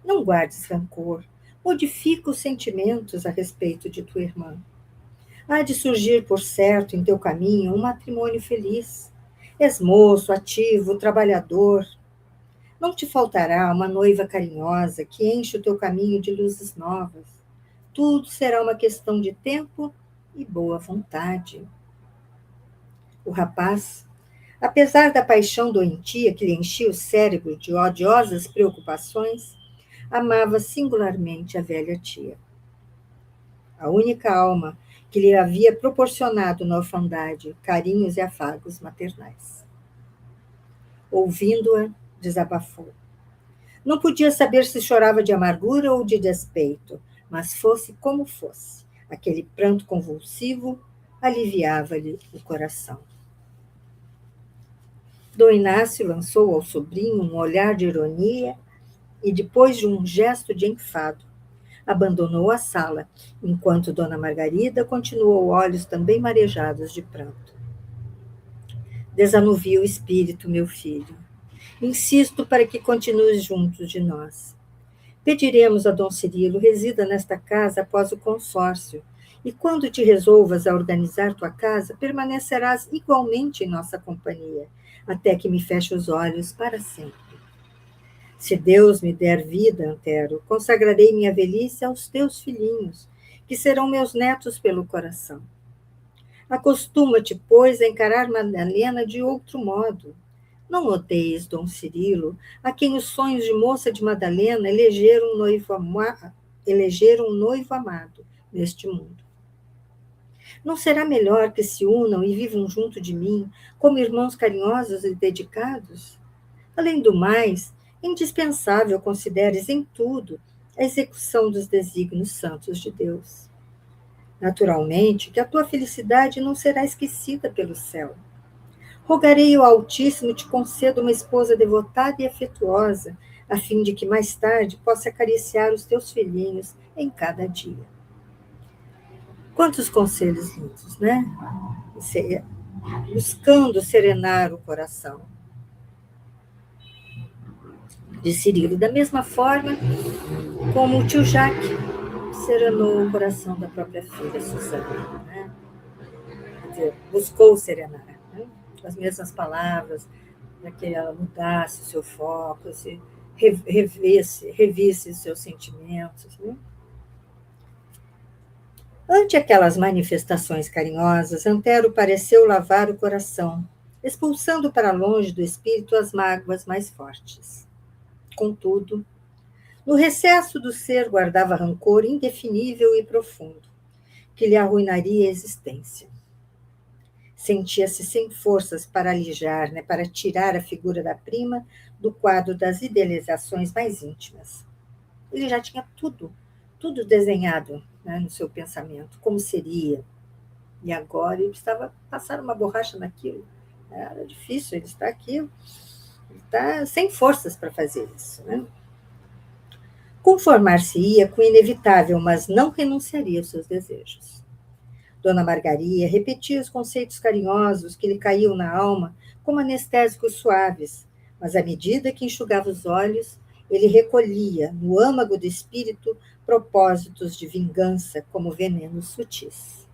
Não guardes rancor, modifica os sentimentos a respeito de tua irmã. Há de surgir, por certo, em teu caminho um matrimônio feliz. És moço, ativo, trabalhador. Não te faltará uma noiva carinhosa que enche o teu caminho de luzes novas. Tudo será uma questão de tempo e boa vontade. O rapaz, apesar da paixão doentia que lhe enchia o cérebro de odiosas preocupações, amava singularmente a velha tia. A única alma que lhe havia proporcionado na orfandade carinhos e afagos maternais. Ouvindo-a, desabafou. Não podia saber se chorava de amargura ou de despeito, mas fosse como fosse, aquele pranto convulsivo aliviava-lhe o coração. Dom Inácio lançou ao sobrinho um olhar de ironia e, depois de um gesto de enfado, abandonou a sala, enquanto Dona Margarida continuou olhos também marejados de pranto. Desanuvia o espírito, meu filho. Insisto para que continues juntos de nós. Pediremos a Dom Cirilo resida nesta casa após o consórcio, e quando te resolvas a organizar tua casa, permanecerás igualmente em nossa companhia, até que me feche os olhos para sempre. Se Deus me der vida, Antero, consagrarei minha velhice aos teus filhinhos, que serão meus netos pelo coração. Acostuma-te, pois, a encarar Madalena de outro modo. Não odeies Dom Cirilo, a quem os sonhos de moça de Madalena elegeram um noivo amado neste mundo. Não será melhor que se unam e vivam junto de mim, como irmãos carinhosos e dedicados? Além do mais, é indispensável consideres em tudo a execução dos desígnios santos de Deus. Naturalmente, que a tua felicidade não será esquecida pelo céu. Rogarei ao Altíssimo te conceda uma esposa devotada e afetuosa, a fim de que mais tarde possa acariciar os teus filhinhos em cada dia. Quantos conselhos lindos, né? Buscando serenar o coração de Cirilo, da mesma forma como o tio Jacques serenou o coração da própria filha, Susana, né? Quer dizer, buscou serenar, né? Com as mesmas palavras, para que ela mudasse o seu foco, revisse os seus sentimentos. Né? Ante aquelas manifestações carinhosas, Antero pareceu lavar o coração, expulsando para longe do espírito as mágoas mais fortes. Contudo, no recesso do ser guardava rancor indefinível e profundo, que lhe arruinaria a existência. Sentia-se sem forças para alijar, né, para tirar a figura da prima do quadro das idealizações mais íntimas. Ele já tinha tudo desenhado, né, no seu pensamento, como seria. E agora ele precisava passar uma borracha naquilo. Era difícil, ele está aqui, ele está sem forças para fazer isso. Né? Conformar-se-ia com o inevitável, mas não renunciaria aos seus desejos. Dona Margaria repetia os conceitos carinhosos que lhe caíam na alma como anestésicos suaves, mas à medida que enxugava os olhos, ele recolhia, no âmago do espírito, propósitos de vingança como venenos sutis.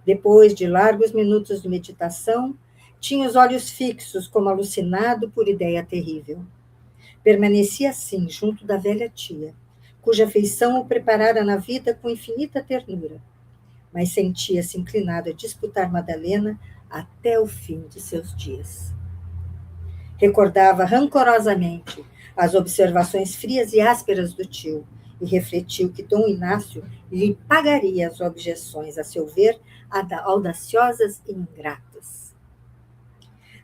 Depois de largos minutos de meditação, tinha os olhos fixos como alucinado por ideia terrível. Permanecia assim, junto da velha tia, cuja afeição o preparara na vida com infinita ternura, mas sentia-se inclinado a disputar Madalena até o fim de seus dias. Recordava rancorosamente as observações frias e ásperas do tio e refletiu que Dom Inácio lhe pagaria as objeções, a seu ver, audaciosas e ingratas.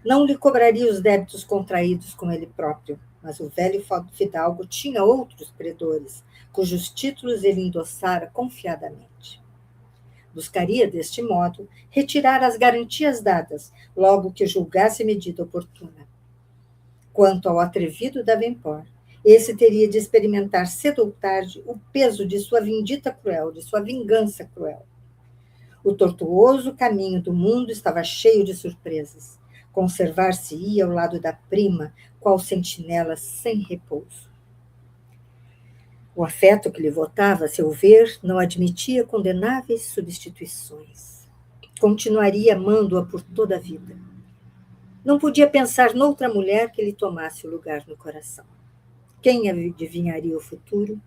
Não lhe cobraria os débitos contraídos com ele próprio, mas o velho fidalgo tinha outros credores, cujos títulos ele endossara confiadamente. Buscaria, deste modo, retirar as garantias dadas, logo que julgasse medida oportuna. Quanto ao atrevido Davenport, esse teria de experimentar cedo ou tarde o peso de sua vindita cruel, de sua vingança cruel. O tortuoso caminho do mundo estava cheio de surpresas. Conservar-se-ia ao lado da prima, qual sentinela sem repouso. O afeto que lhe votava, a seu ver, não admitia condenáveis substituições. Continuaria amando-a por toda a vida. Não podia pensar noutra mulher que lhe tomasse o lugar no coração. Quem adivinharia o futuro?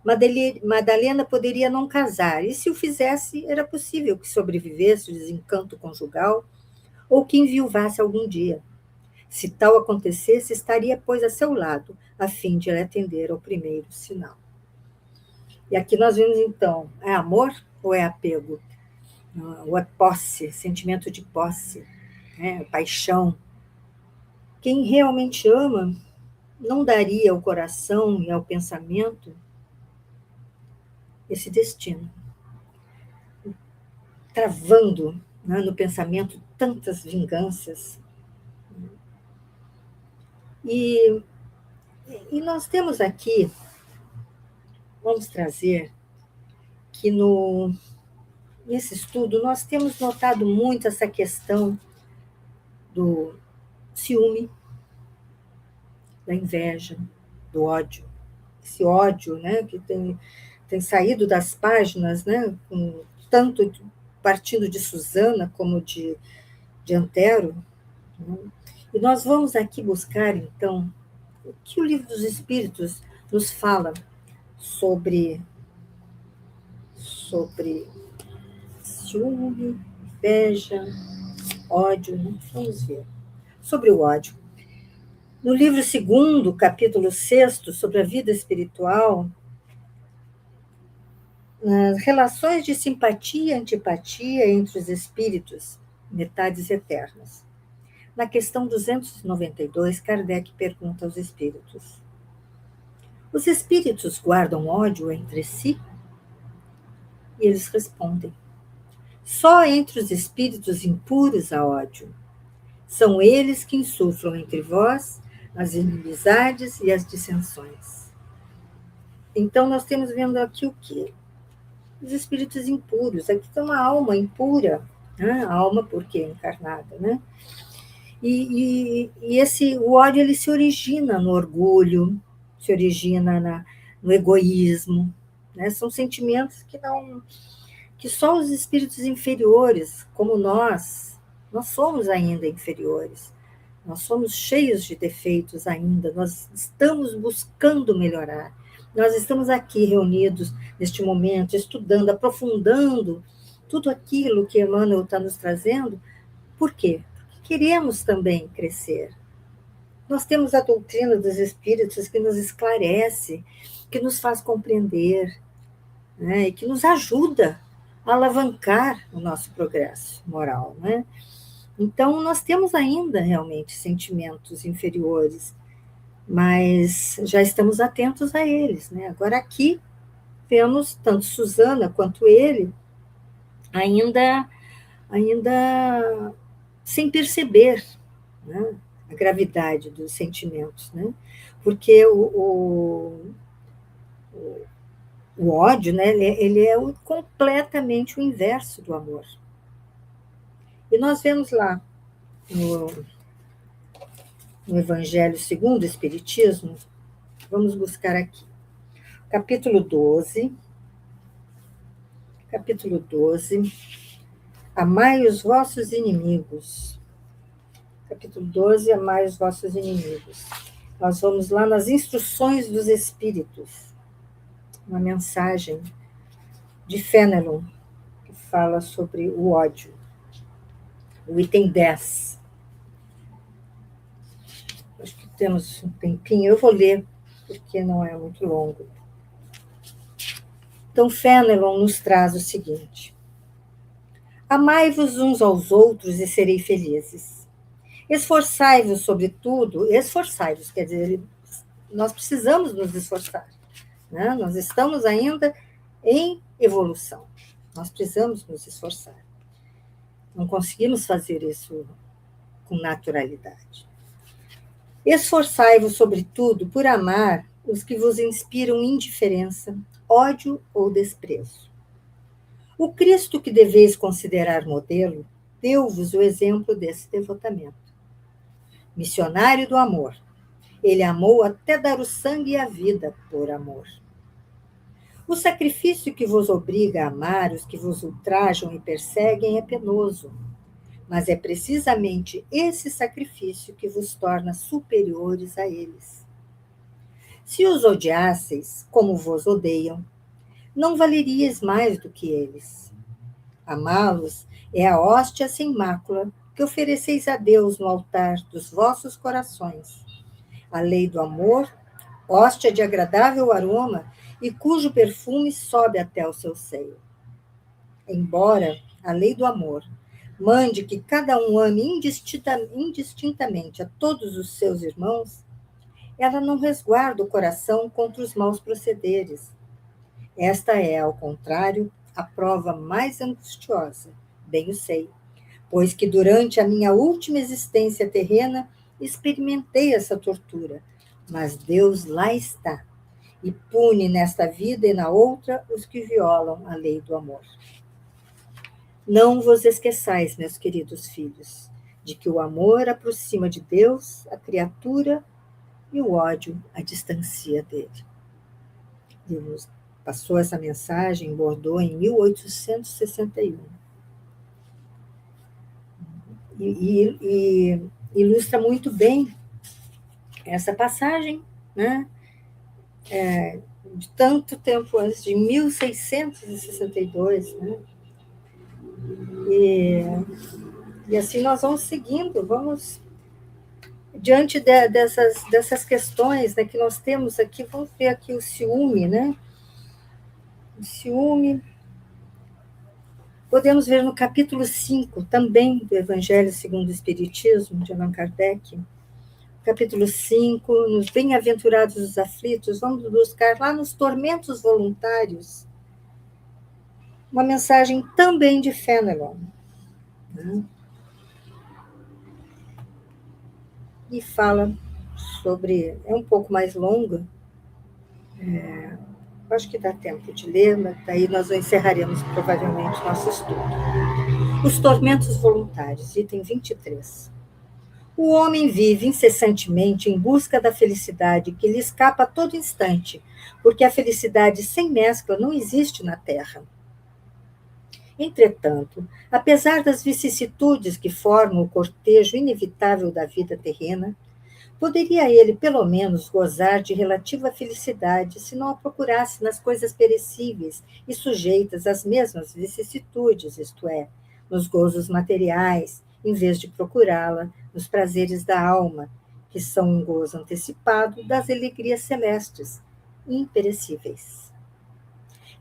Madalena poderia não casar, e se o fizesse, era possível que sobrevivesse o desencanto conjugal ou que enviuvasse algum dia. Se tal acontecesse, estaria, pois, a seu lado, a fim de lhe atender ao primeiro sinal. E aqui nós vemos, então, é amor ou é apego? Ou é posse, sentimento de posse, né? Paixão. Quem realmente ama não daria ao coração e ao pensamento esse destino, travando, né, no pensamento tantas vinganças. E nós temos aqui, vamos trazer que nesse estudo nós temos notado muito essa questão do ciúme, da inveja, do ódio. Esse ódio, né, que tem saído das páginas, né, tanto partindo de Susana como de Antero. Né? E nós vamos aqui buscar, então, o que o Livro dos Espíritos nos fala sobre ciúme, inveja, ódio. Né? Vamos ver. Sobre o ódio. No livro 2º, capítulo 6º, sobre a vida espiritual, nas relações de simpatia e antipatia entre os espíritos, metades eternas. Na questão 292, Kardec pergunta aos espíritos: os espíritos guardam ódio entre si? E eles respondem: só entre os espíritos impuros há ódio. São eles que insuflam entre vós as inimizades e as dissensões. Então, nós temos vendo aqui o quê? Os espíritos impuros. Aqui tem uma alma impura, né? A alma porque encarnada, né? E o ódio ele se origina no orgulho, se origina no egoísmo, né? São sentimentos que só os espíritos inferiores, como nós somos ainda inferiores. Nós somos cheios de defeitos ainda, nós estamos buscando melhorar. Nós estamos aqui reunidos neste momento, estudando, aprofundando tudo aquilo que Emmanuel está nos trazendo. Por quê? Porque queremos também crescer. Nós temos a doutrina dos Espíritos que nos esclarece, que nos faz compreender, né, e que nos ajuda a alavancar o nosso progresso moral. Né? Então, nós temos ainda realmente sentimentos inferiores, mas já estamos atentos a eles, né? Agora, aqui, vemos tanto Susana quanto ele ainda sem perceber, né, a gravidade dos sentimentos, né? Porque o ódio, né, ele é completamente o inverso do amor. E nós vemos lá no Evangelho segundo o Espiritismo, vamos buscar aqui, capítulo 12, capítulo 12, amai os vossos inimigos. Capítulo 12, amai os vossos inimigos. Nós vamos lá nas instruções dos Espíritos, uma mensagem de Fénelon, que fala sobre o ódio. O item 10. Acho que temos um tempinho, eu vou ler, porque não é muito longo. Então, Fénelon nos traz o seguinte: amai-vos uns aos outros e serei felizes. Esforçai-vos, sobretudo, esforçai-vos, quer dizer, nós precisamos nos esforçar, né? Nós estamos ainda em evolução, nós precisamos nos esforçar. Não conseguimos fazer isso com naturalidade. Esforçai-vos, sobretudo, por amar os que vos inspiram indiferença, ódio ou desprezo. O Cristo que deveis considerar modelo deu-vos o exemplo desse devotamento. Missionário do amor, ele amou até dar o sangue e a vida por amor. O sacrifício que vos obriga a amar os que vos ultrajam e perseguem é penoso, mas é precisamente esse sacrifício que vos torna superiores a eles. Se os odiasseis, como vos odeiam, não valeríeis mais do que eles. Amá-los é a hóstia sem mácula que ofereceis a Deus no altar dos vossos corações. A lei do amor, hóstia de agradável aroma e cujo perfume sobe até o seu seio. Embora a lei do amor mande que cada um ame indistintamente a todos os seus irmãos, ela não resguarda o coração contra os maus procederes. Esta é, ao contrário, a prova mais angustiosa, bem o sei, pois que durante a minha última existência terrena experimentei essa tortura, mas Deus lá está e pune nesta vida e na outra os que violam a lei do amor. Não vos esqueçais, meus queridos filhos, de que o amor aproxima de Deus a criatura e o ódio a distancia dele. Ele nos passou essa mensagem em Bordeaux em 1861. E ilustra muito bem essa passagem, né? De tanto tempo antes, de 1662, né? E assim nós vamos seguindo, vamos diante dessas questões, né, que nós temos aqui. Vamos ver aqui o ciúme, né? O ciúme. Podemos ver no capítulo 5, também do Evangelho segundo o Espiritismo, de Allan Kardec, capítulo 5, nos Bem-aventurados os aflitos, vamos buscar lá nos tormentos voluntários, uma mensagem também de Fénelon, né? E fala sobre, é um pouco mais longa, acho que dá tempo de ler, mas daí nós encerraremos provavelmente nosso estudo. Os tormentos voluntários, item 23. O homem vive incessantemente em busca da felicidade que lhe escapa a todo instante, porque a felicidade sem mescla não existe na Terra. Entretanto, apesar das vicissitudes que formam o cortejo inevitável da vida terrena, poderia ele, pelo menos, gozar de relativa felicidade se não a procurasse nas coisas perecíveis e sujeitas às mesmas vicissitudes, isto é, nos gozos materiais, em vez de procurá-la nos prazeres da alma, que são um gozo antecipado das alegrias celestes, imperecíveis.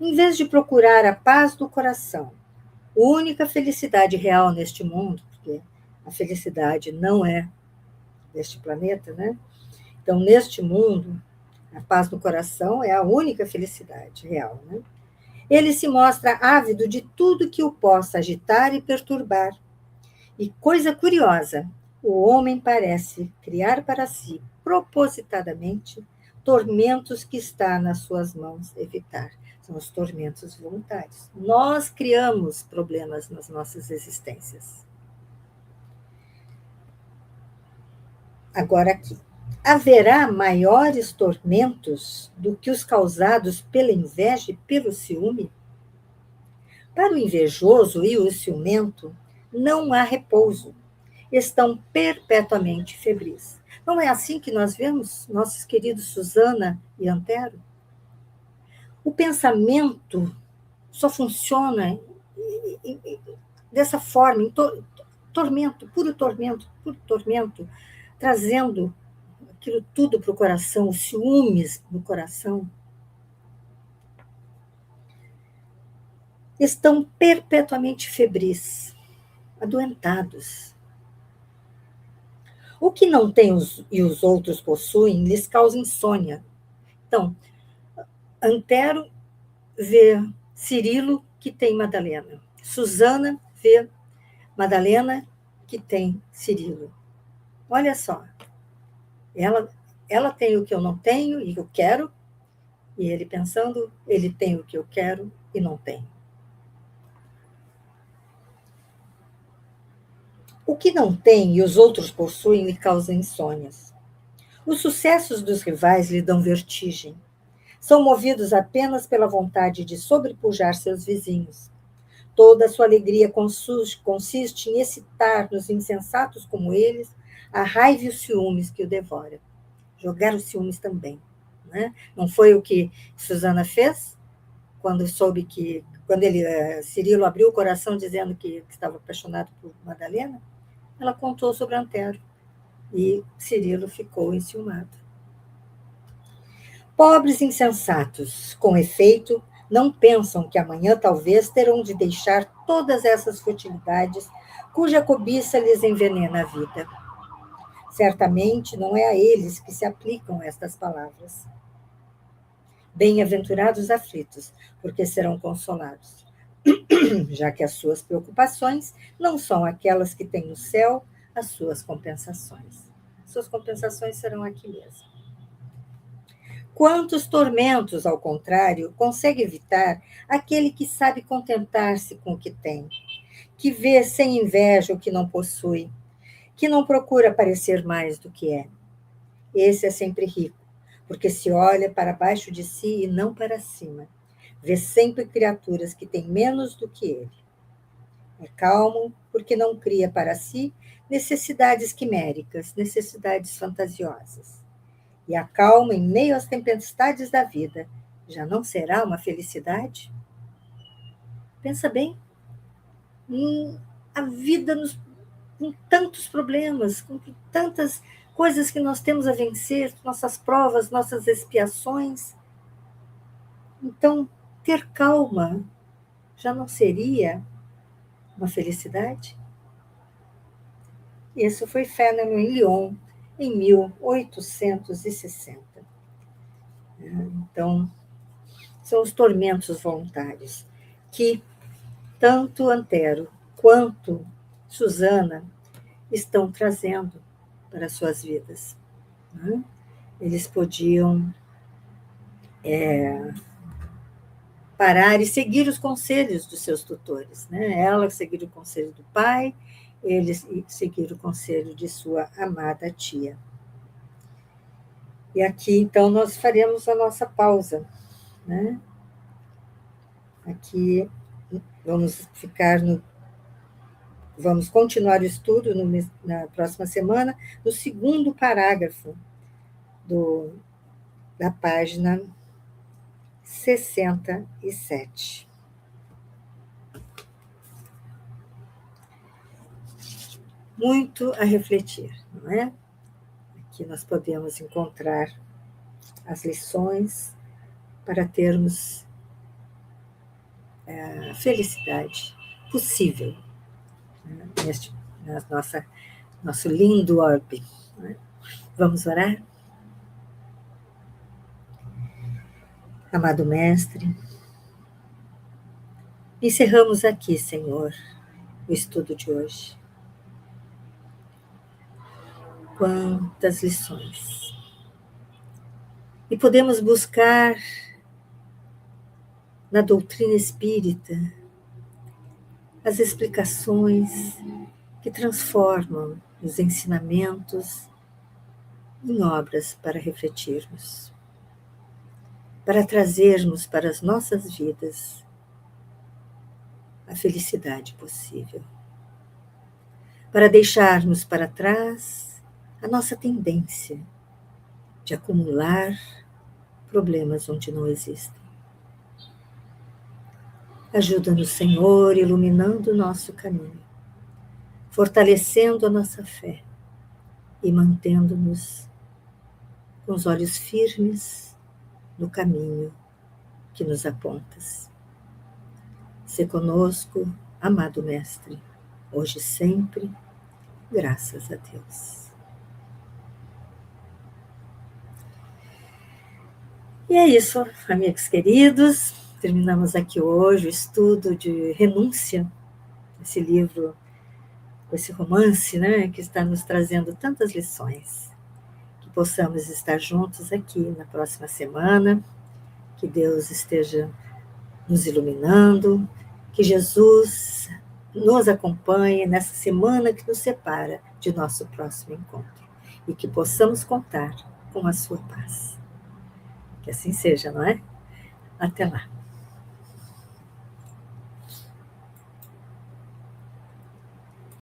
Em vez de procurar a paz do coração, única felicidade real neste mundo, porque A felicidade não é deste planeta, né? Então, neste mundo, a paz no coração é a única felicidade real, né? Ele se mostra ávido de tudo que o possa agitar e perturbar. E coisa curiosa, o homem parece criar para si, propositadamente, tormentos que está nas suas mãos evitar. São os tormentos voluntários. Nós criamos problemas nas nossas existências. Agora aqui. Haverá maiores tormentos do que os causados pela inveja e pelo ciúme? Para o invejoso e o ciumento, não há repouso. Estão perpetuamente febris. Não é assim que nós vemos nossos queridos Susana e Antero? O pensamento só funciona dessa forma, em tormento, puro tormento, trazendo aquilo tudo para o coração, os ciúmes no coração. Estão perpetuamente febris, adoentados. O que não tem e os outros possuem lhes causa insônia. Então, Antero vê Cirilo, que tem Madalena. Susana vê Madalena, que tem Cirilo. Olha só, ela tem o que eu não tenho e eu quero, e ele pensando, ele tem o que eu quero e não tem. O que não tem e os outros possuem lhe causa insônias. Os sucessos dos rivais lhe dão vertigem. São movidos apenas pela vontade de sobrepujar seus vizinhos. Toda a sua alegria consiste em excitar nos insensatos como eles a raiva e os ciúmes que o devora. Jogar os ciúmes também. Né? Não foi o que Susana fez quando soube que, quando Cirilo abriu o coração dizendo que estava apaixonado por Madalena? Ela contou sobre Antero e Cirilo ficou enciumado. Pobres insensatos, com efeito, não pensam que amanhã talvez terão de deixar todas essas futilidades cuja cobiça lhes envenena a vida. Certamente não é a eles que se aplicam estas palavras. Bem-aventurados aflitos, porque serão consolados, já que as suas preocupações não são aquelas que têm no céu as suas compensações. Suas compensações serão aqui mesmo. Quantos tormentos, ao contrário, consegue evitar aquele que sabe contentar-se com o que tem, que vê sem inveja o que não possui, que não procura parecer mais do que é. Esse é sempre rico, porque se olha para baixo de si e não para cima. Vê sempre criaturas que têm menos do que ele. É calmo, porque não cria para si necessidades quiméricas, necessidades fantasiosas. E a calma em meio às tempestades da vida já não será uma felicidade? Pensa bem, a vida com tantos problemas, com tantas coisas que nós temos a vencer, nossas provas, nossas expiações. Então, ter calma já não seria uma felicidade? Isso foi Fénelon em Lyon, em 1860. Então, são os tormentos voluntários que tanto Antero quanto Susana estão trazendo para as suas vidas. Né? Eles podiam parar e seguir os conselhos dos seus tutores. Né? Ela seguir o conselho do pai, eles seguir o conselho de sua amada tia. E aqui, então, nós faremos a nossa pausa. Né? Aqui, vamos continuar o estudo na próxima semana, no segundo parágrafo da página 67. Muito a refletir, não é? Aqui nós podemos encontrar as lições para termos a felicidade possível, né, nosso lindo orbe. Né? Vamos orar? Amado Mestre, encerramos aqui, Senhor, o estudo de hoje. Quantas lições! E podemos buscar na doutrina espírita as explicações que transformam os ensinamentos em obras para refletirmos, para trazermos para as nossas vidas a felicidade possível, para deixarmos para trás a nossa tendência de acumular problemas onde não existem. Ajuda-nos, Senhor, iluminando o nosso caminho, fortalecendo a nossa fé e mantendo-nos com os olhos firmes no caminho que nos apontas. Se conosco, amado Mestre, hoje e sempre, graças a Deus. E é isso, amigos queridos, terminamos aqui hoje o estudo de Renúncia, esse livro, esse romance, né, que está nos trazendo tantas lições. Que possamos estar juntos aqui na próxima semana, que Deus esteja nos iluminando, que Jesus nos acompanhe nessa semana que nos separa de nosso próximo encontro e que possamos contar com a sua paz. Que assim seja, não é? Até lá.